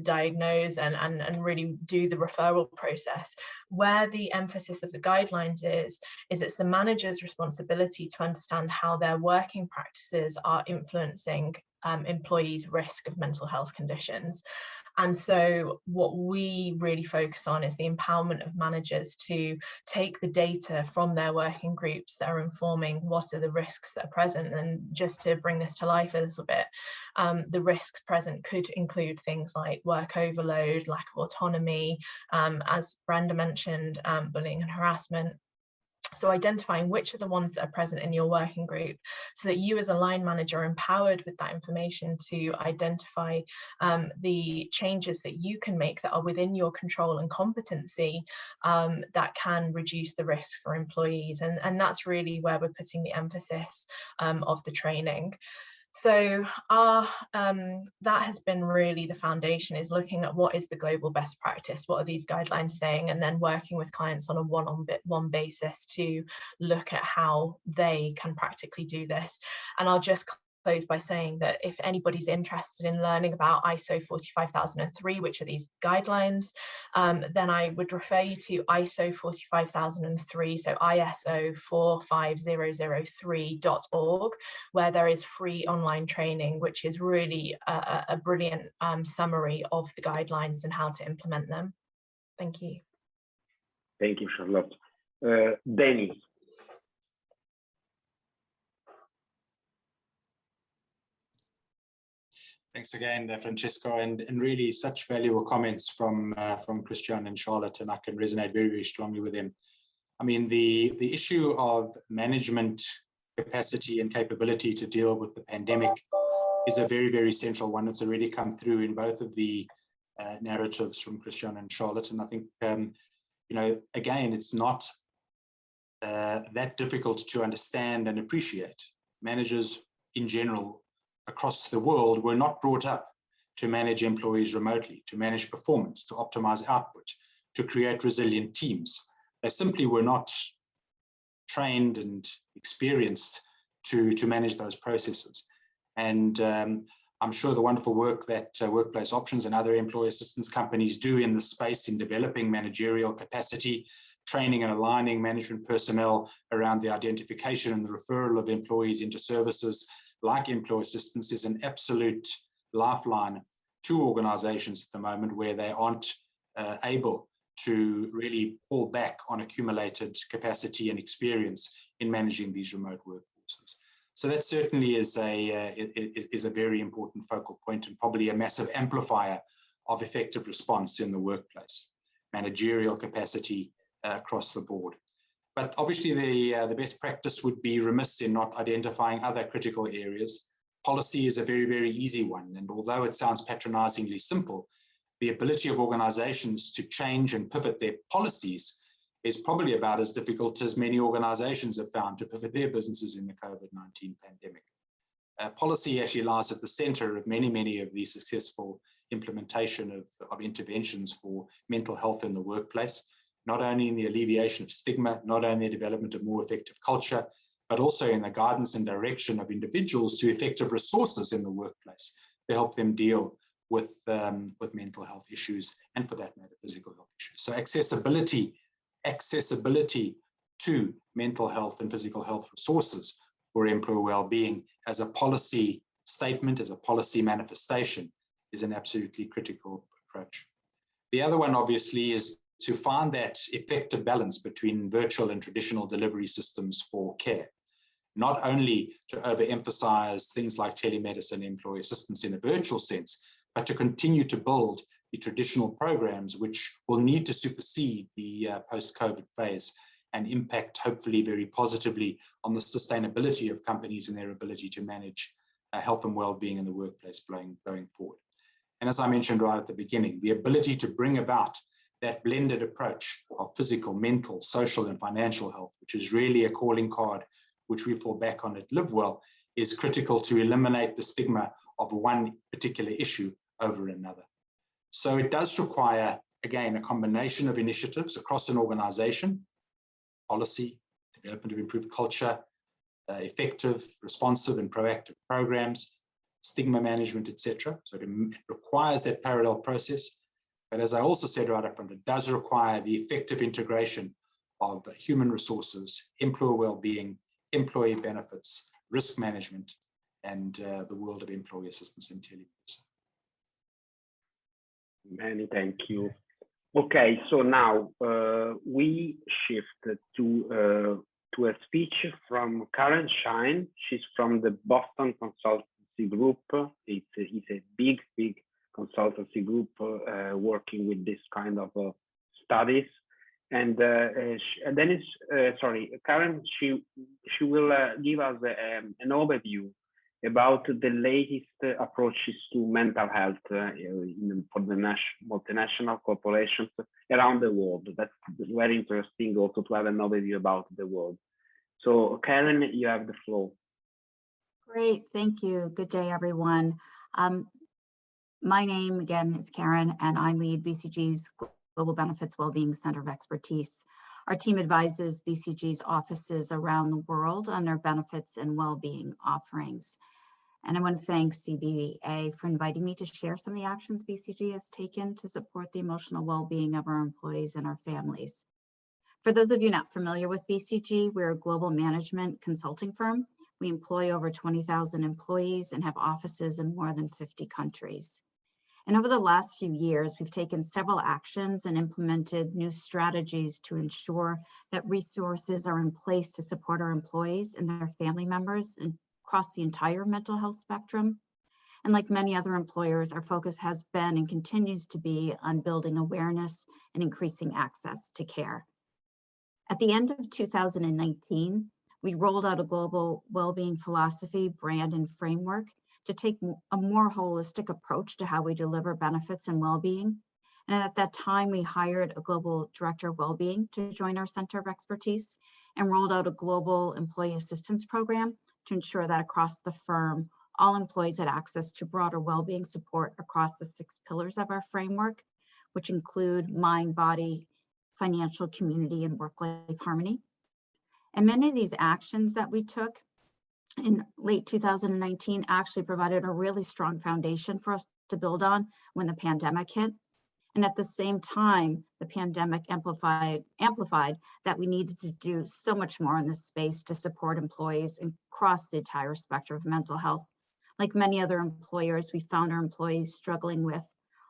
Speaker 4: diagnose and really do the referral process. Where the emphasis of the guidelines is it's the manager's responsibility to understand how their working practices are influencing employees' risk of mental health conditions. And so what we really focus on is the empowerment of managers to take the data from their working groups that are informing what are the risks that are present. And just to bring this to life a little bit, the risks present could include things like work overload, lack of autonomy, as Brenda mentioned, bullying and harassment. So identifying which are the ones that are present in your working group, so that you as a line manager are empowered with that information to identify the changes that you can make that are within your control and competency, that can reduce the risk for employees. And that's really where we're putting the emphasis of the training. So that has been really the foundation, is looking at what is the global best practice, what are these guidelines saying, and then working with clients on a one-on-one basis to look at how they can practically do this. And I'll just close by saying that if anybody's interested in learning about ISO 45003, which are these guidelines, then I would refer you to ISO 45003, so ISO 45003.org, where there is free online training, which is really a brilliant summary of the guidelines and how to implement them. Thank you.
Speaker 5: Thank you, Charlotte. Dennis.
Speaker 6: Thanks again, Francesco, and really such valuable comments from Christian and Charlotte, and I can resonate very, very strongly with them. I mean, the issue of management capacity and capability to deal with the pandemic is a very, very central one. It's already come through in both of the narratives from Christian and Charlotte, and I think, you know, again, it's not that difficult to understand and appreciate. Managers in general across the world were not brought up to manage employees remotely, to manage performance, to optimize output, to create resilient teams. They simply were not trained and experienced to manage those processes. And I'm sure the wonderful work that Workplace Options and other employee assistance companies do in the space in developing managerial capacity, training and aligning management personnel around the identification and the referral of employees into services like employee assistance is an absolute lifeline to organizations at the moment where they aren't able to really pull back on accumulated capacity and experience in managing these remote workforces. So that certainly is a very important focal point and probably a massive amplifier of effective response in the workplace, managerial capacity across the board. But obviously the best practice would be remiss in not identifying other critical areas. Policy is a very, very easy one. And although it sounds patronizingly simple, the ability of organizations to change and pivot their policies is probably about as difficult as many organizations have found to pivot their businesses in the COVID-19 pandemic. Policy actually lies at the center of many, many of the successful implementation of interventions for mental health in the workplace, not only in the alleviation of stigma, not only the development of more effective culture, but also in the guidance and direction of individuals to effective resources in the workplace to help them deal with mental health issues and, for that matter, physical health issues. So accessibility to mental health and physical health resources for employee well-being as a policy statement, as a policy manifestation, is an absolutely critical approach. The other one, obviously, is to find that effective balance between virtual and traditional delivery systems for care, not only to overemphasize things like telemedicine, employee assistance in a virtual sense, but to continue to build the traditional programs which will need to supersede the post-COVID phase and impact, hopefully, very positively on the sustainability of companies and their ability to manage health and well-being in the workplace going forward. And as I mentioned right at the beginning, the ability to bring about that blended approach of physical, mental, social, and financial health, which is really a calling card which we fall back on at LiveWell, is critical to eliminate the stigma of one particular issue over another. So it does require, again, a combination of initiatives across an organization, policy, development of improved culture, effective, responsive, and proactive programs, stigma management, etc. So it requires that parallel process. But as I also said right up front, it does require the effective integration of human resources, employee well-being, employee benefits, risk management, and the world of employee assistance and telemedicine.
Speaker 5: Many thank you. Okay, so now we shift to a speech from Karen Shine. She's from the Boston Consultancy Group. It's a big consultancy group working with this kind of studies. And Dennis, sorry, Karen, she will give us an overview about the latest approaches to mental health for the multinational corporations around the world. That's very interesting also to have an overview about the world. So Karen, you have the floor.
Speaker 7: Great, thank you. Good day, everyone. My name again is Karen, and I lead BCG's Global Benefits Wellbeing Center of Expertise. Our team advises BCG's offices around the world on their benefits and well-being offerings. And I want to thank CBBA for inviting me to share some of the actions BCG has taken to support the emotional well-being of our employees and our families. For those of you not familiar with BCG, we're a global management consulting firm. We employ over 20,000 employees and have offices in more than 50 countries. And over the last few years, we've taken several actions and implemented new strategies to ensure that resources are in place to support our employees and their family members across the entire mental health spectrum. And like many other employers, our focus has been and continues to be on building awareness and increasing access to care. At the end of 2019, we rolled out a global well-being philosophy, brand, and framework to take a more holistic approach to how we deliver benefits and well-being. And at that time, we hired a global director of well-being to join our center of expertise and rolled out a global employee assistance program to ensure that across the firm, all employees had access to broader well-being support across the 6 pillars of our framework, which include mind, body, financial, community, and work-life harmony. And many of these actions that we took in late 2019 actually provided a really strong foundation for us to build on when the pandemic hit. And at the same time, the pandemic amplified that we needed to do so much more in this space to support employees across the entire spectrum of mental health. Like many other employers, we found our employees struggling with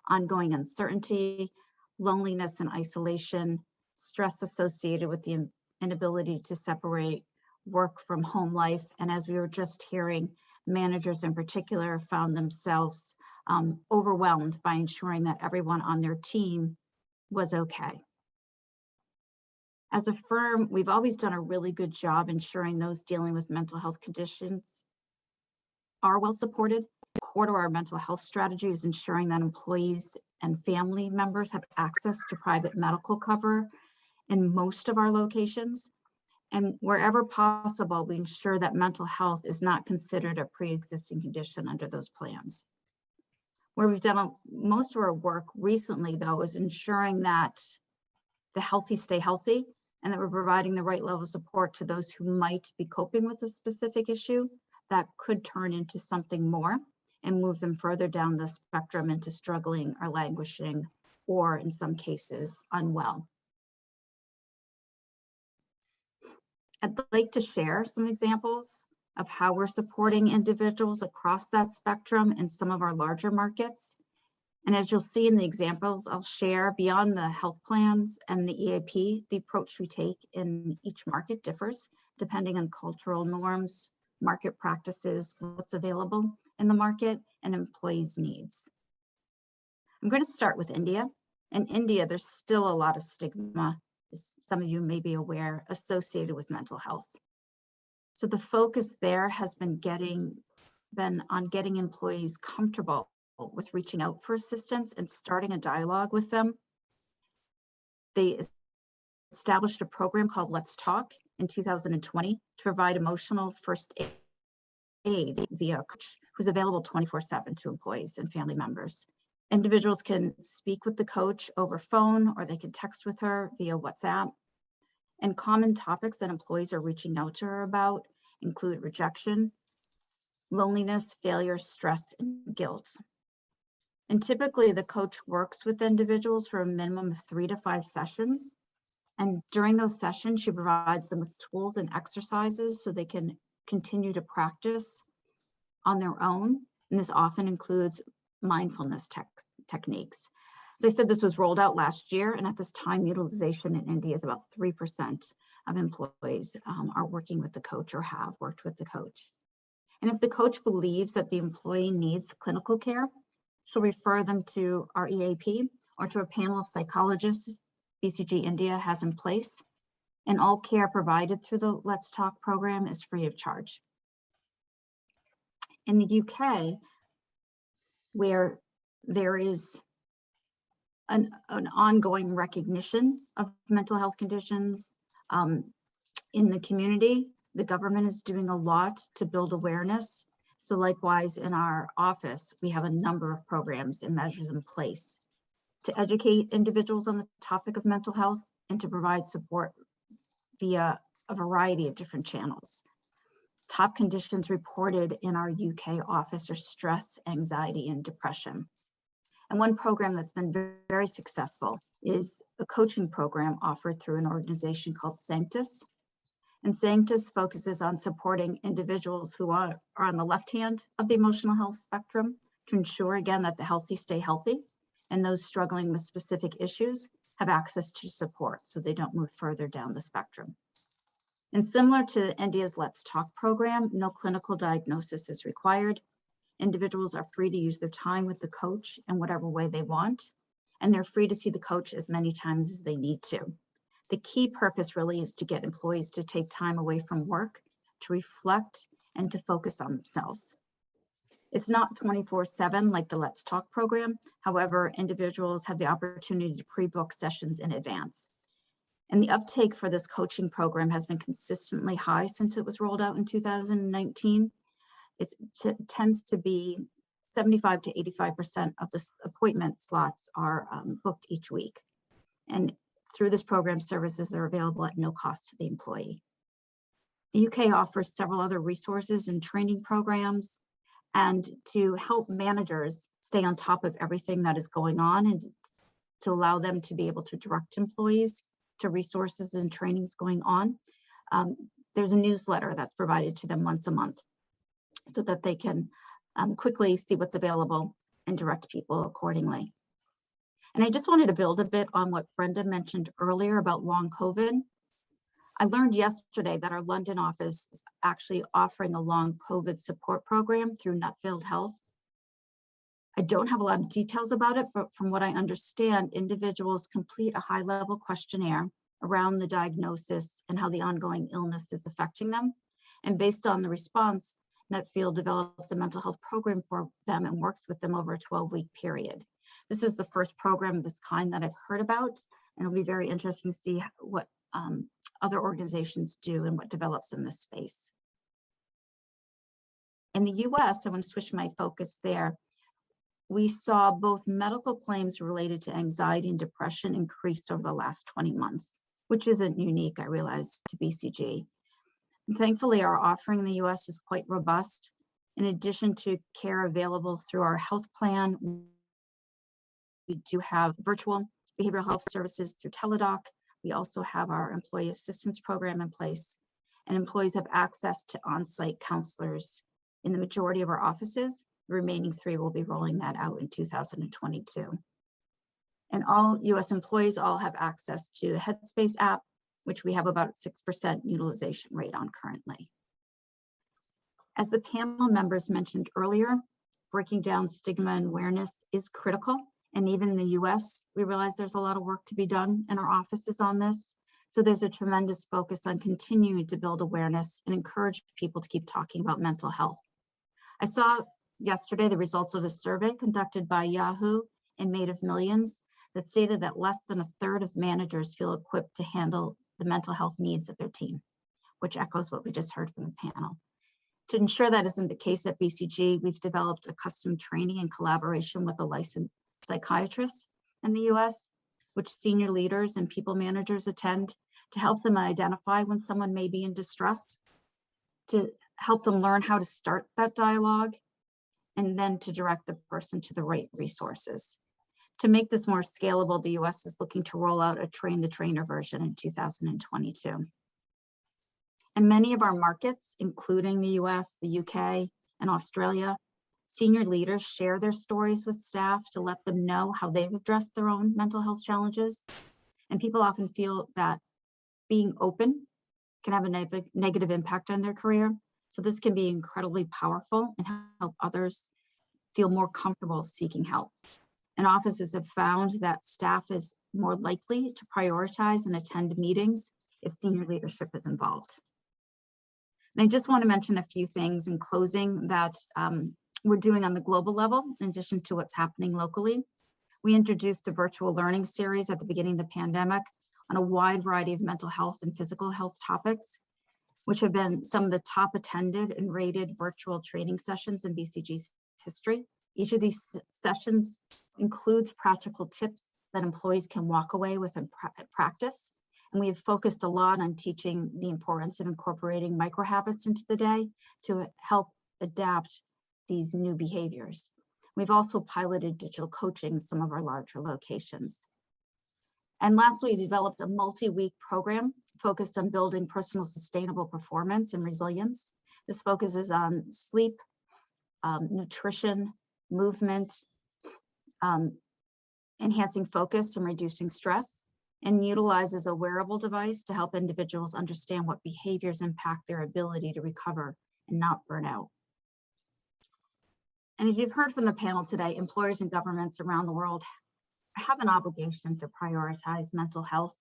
Speaker 7: ongoing uncertainty, loneliness and isolation, stress associated with the inability to separate work from home life. And as we were just hearing, managers in particular found themselves overwhelmed by ensuring that everyone on their team was okay. As a firm, we've always done a really good job ensuring those dealing with mental health conditions are well supported. Core to our mental health strategy is ensuring that employees and family members have access to private medical cover in most of our locations. And wherever possible, we ensure that mental health is not considered a pre-existing condition under those plans. Where we've done most of our work recently, though, is ensuring that the healthy stay healthy and that we're providing the right level of support to those who might be coping with a specific issue that could turn into something more and move them further down the spectrum into struggling or languishing, or in some cases, unwell. I'd like to share some examples of how we're supporting individuals across that spectrum in some of our larger markets. And as you'll see in the examples I'll share, beyond the health plans and the EAP, the approach we take in each market differs depending on cultural norms, market practices, what's available in the market, and employees' needs. I'm going to start with India. In India, there's still a lot of stigma, as some of you may be aware, associated with mental health. So the focus there has been on getting employees comfortable with reaching out for assistance and starting a dialogue with them. They established a program called Let's Talk in 2020 to provide emotional first aid via a coach who's available 24/7 to employees and family members. Individuals can speak with the coach over phone, or they can text with her via WhatsApp. And common topics that employees are reaching out to her about include rejection, loneliness, failure, stress, and guilt. And typically the coach works with individuals for a minimum of 3 to 5 sessions. And during those sessions, she provides them with tools and exercises so they can continue to practice on their own. And this often includes mindfulness techniques. As I said, this was rolled out last year, and at this time, utilization in India is about 3% of employees are working with the coach or have worked with the coach. And if the coach believes that the employee needs clinical care, she'll refer them to our EAP or to a panel of psychologists BCG India has in place, and all care provided through the Let's Talk program is free of charge. In the UK, where there is an ongoing recognition of mental health conditions in the community, the government is doing a lot to build awareness. So likewise, in our office, we have a number of programs and measures in place to educate individuals on the topic of mental health and to provide support via a variety of different channels. Top conditions reported in our UK office are stress, anxiety, and depression. And one program that's been very successful is a coaching program offered through an organization called Sanctus. And Sanctus focuses on supporting individuals who are on the left hand of the emotional health spectrum to ensure, again, that the healthy stay healthy and those struggling with specific issues have access to support so they don't move further down the spectrum. And similar to India's Let's Talk program, no clinical diagnosis is required. Individuals are free to use their time with the coach in whatever way they want, and they're free to see the coach as many times as they need to. The key purpose really is to get employees to take time away from work, to reflect, and to focus on themselves. It's not 24/7 like the Let's Talk program. However, individuals have the opportunity to pre-book sessions in advance. And the uptake for this coaching program has been consistently high since it was rolled out in 2019. It tends to be 75 to 85% of the appointment slots are booked each week. And through this program, services are available at no cost to the employee. The UK offers several other resources and training programs, and to help managers stay on top of everything that is going on and to allow them to be able to direct employees to resources and trainings going on. There's a newsletter that's provided to them once a month so that they can quickly see what's available and direct people accordingly. And I just wanted to build a bit on what Brenda mentioned earlier about long COVID. I learned yesterday that our London office is actually offering a long COVID support program through Nuffield Health. I don't have a lot of details about it, but from what I understand, individuals complete a high-level questionnaire around the diagnosis and how the ongoing illness is affecting them. And based on the response, Nuffield develops a mental health program for them and works with them over a 12-week period. This is the first program of this kind that I've heard about, and it'll be very interesting to see what other organizations do and what develops in this space. In the US, I want to switch my focus there. We saw both medical claims related to anxiety and depression increase over the last 20 months, which isn't unique, I realize, to BCG. And thankfully, our offering in the US is quite robust. In addition to care available through our health plan, we do have virtual behavioral health services through Teledoc. We also have our employee assistance program in place, and employees have access to on-site counselors in the majority of our offices. The remaining 3 will be rolling that out in 2022. And all US employees all have access to the Headspace app, which we have about 6% utilization rate on currently. As the panel members mentioned earlier, breaking down stigma and awareness is critical. And even in the US, we realize there's a lot of work to be done in our offices on this. So there's a tremendous focus on continuing to build awareness and encourage people to keep talking about mental health. I saw yesterday the results of a survey conducted by Yahoo and Made of Millions that stated that less than 1/3 of managers feel equipped to handle the mental health needs of their team, which echoes what we just heard from the panel. To ensure that isn't the case at BCG, we've developed a custom training in collaboration with a licensed psychiatrist in the US, which senior leaders and people managers attend to help them identify when someone may be in distress, to help them learn how to start that dialogue, and then to direct the person to the right resources. To make this more scalable, the US is looking to roll out a train the trainer version in 2022. In many of our markets, including the US, the UK, and Australia, senior leaders share their stories with staff to let them know how they've addressed their own mental health challenges. And people often feel that being open can have a negative impact on their career. So this can be incredibly powerful and help others feel more comfortable seeking help. And offices have found that staff is more likely to prioritize and attend meetings if senior leadership is involved. And I just want to mention a few things in closing that we're doing on the global level, in addition to what's happening locally. We introduced a virtual learning series at the beginning of the pandemic on a wide variety of mental health and physical health topics, which have been some of the top attended and rated virtual training sessions in BCG's history. Each of these sessions includes practical tips that employees can walk away with in practice. And we have focused a lot on teaching the importance of incorporating micro habits into the day to help adapt these new behaviors. We've also piloted digital coaching in some of our larger locations. And lastly, we developed a multi-week program focused on building personal sustainable performance and resilience. This focuses on sleep, nutrition, movement, enhancing focus and reducing stress, and utilizes a wearable device to help individuals understand what behaviors impact their ability to recover and not burn out. And as you've heard from the panel today, employers and governments around the world have an obligation to prioritize mental health.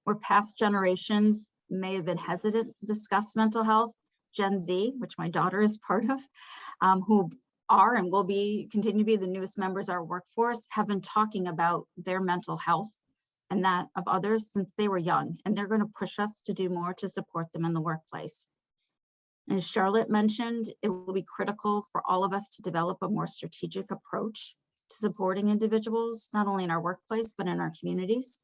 Speaker 7: Where past generations may have been hesitant to discuss mental health, Gen Z, which my daughter is part of, who are and will continue to be the newest members of our workforce, have been talking about their mental health and that of others since they were young, and they're going to push us to do more to support them in the workplace. And as Charlotte mentioned, it will be critical for all of us to develop a more strategic approach to supporting individuals, not only in our workplace, but in our communities.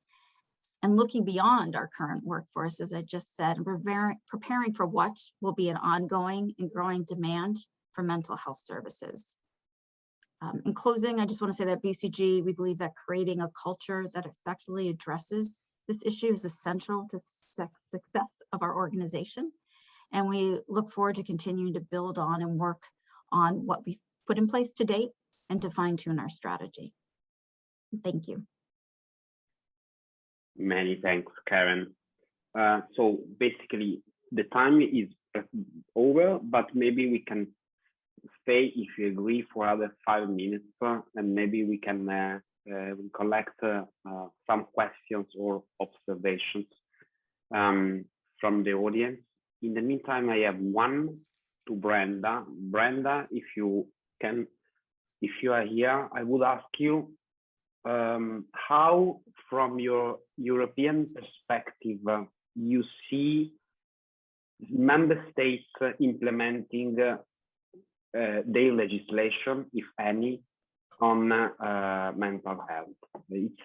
Speaker 7: And looking beyond our current workforce, as I just said, and preparing for what will be an ongoing and growing demand for mental health services. In closing, I just want to say that BCG, we believe that creating a culture that effectively addresses this issue is essential to success of our organization. And we look forward to continuing to build on and work on what we've put in place to date and to fine tune our strategy. Thank you.
Speaker 5: Many thanks, Karen. So basically, the time is over, but maybe we can stay, if you agree, for other 5 minutes, and maybe we can collect some questions or observations from the audience. In the meantime, I have one to Brenda. Brenda, if you are here, I would ask you how, from your European perspective, you see member states implementing their legislation, if any, on mental health.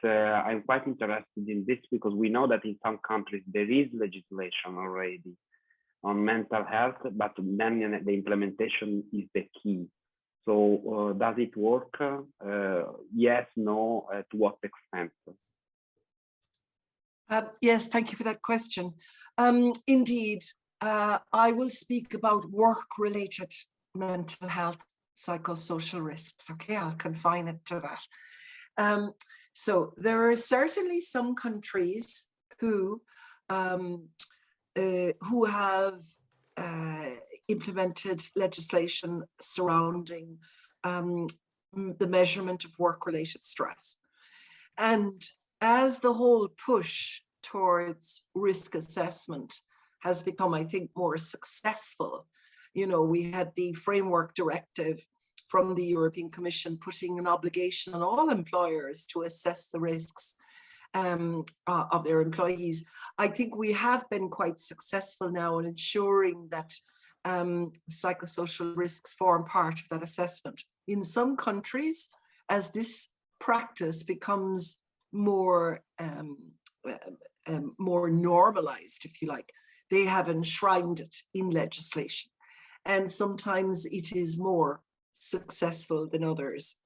Speaker 5: I'm quite interested in this because we know that in some countries there is legislation already on mental health, but then the implementation is the key. So does it work? Yes, no, to what extent?
Speaker 2: Yes, thank you for that question. Indeed, I will speak about work-related mental health, psychosocial risks. Okay, I'll confine it to that. So there are certainly some countries who have implemented legislation surrounding the measurement of work-related stress. And as the whole push towards risk assessment has become, I think, more successful, you know, we had the framework directive from the European Commission putting an obligation on all employers to assess the risks of their employees. I think we have been quite successful now in ensuring that psychosocial risks form part of that assessment. In some countries, as this practice becomes more normalized, if you like, they have enshrined it in legislation. And sometimes it is more successful than others.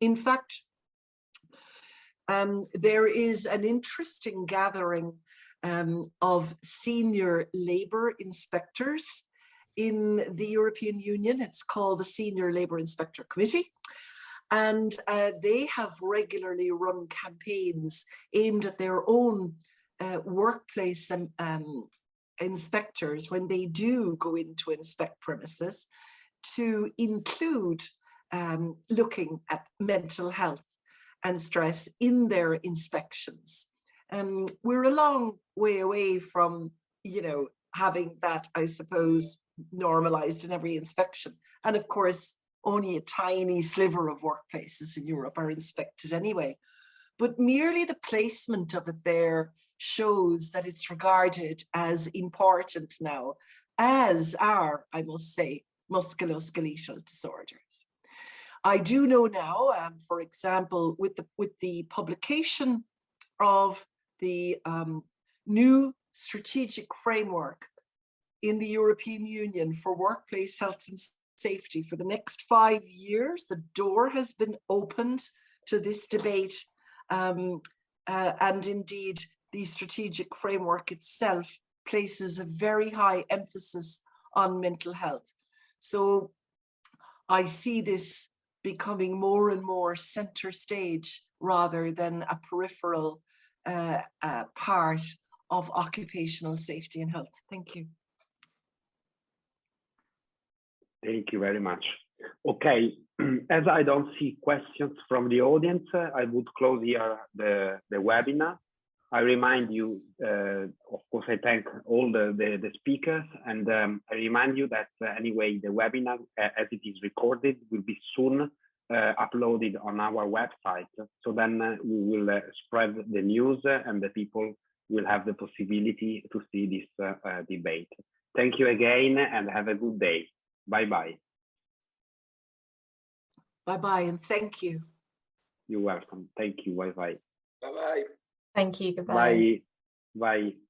Speaker 2: In fact, there is an interesting gathering of senior labor inspectors in the European Union. It's called the Senior Labor Inspector Committee. And they have regularly run campaigns aimed at their own workplace inspectors when they do go in to inspect premises, to include looking at mental health and stress in their inspections. We're a long way away from, you know, having that, I suppose, normalized in every inspection. And of course, only a tiny sliver of workplaces in Europe are inspected anyway. But merely the placement of it there shows that it's regarded as important now, as are, I must say, musculoskeletal disorders. I do know now, for example, with the publication of the new strategic framework in the European Union for workplace health and safety for the next 5 years, the door has been opened to this debate. And indeed, the strategic framework itself places a very high emphasis on mental health. So I see this becoming more and more center stage rather than a peripheral part of occupational safety and health. Thank you.
Speaker 5: Thank you very much. Okay, as I don't see questions from the audience, I would close here the webinar. I remind you, of course, I thank all the speakers, and I remind you that anyway, the webinar, as it is recorded, will be soon uploaded on our website. So then we will spread the news and the people will have the possibility to see this debate. Thank you again and have a good day. Bye-bye.
Speaker 2: Bye-bye and thank you.
Speaker 5: You're welcome. Thank you. Bye-bye.
Speaker 3: Bye-bye.
Speaker 4: Thank you. Goodbye.
Speaker 5: Bye. Bye.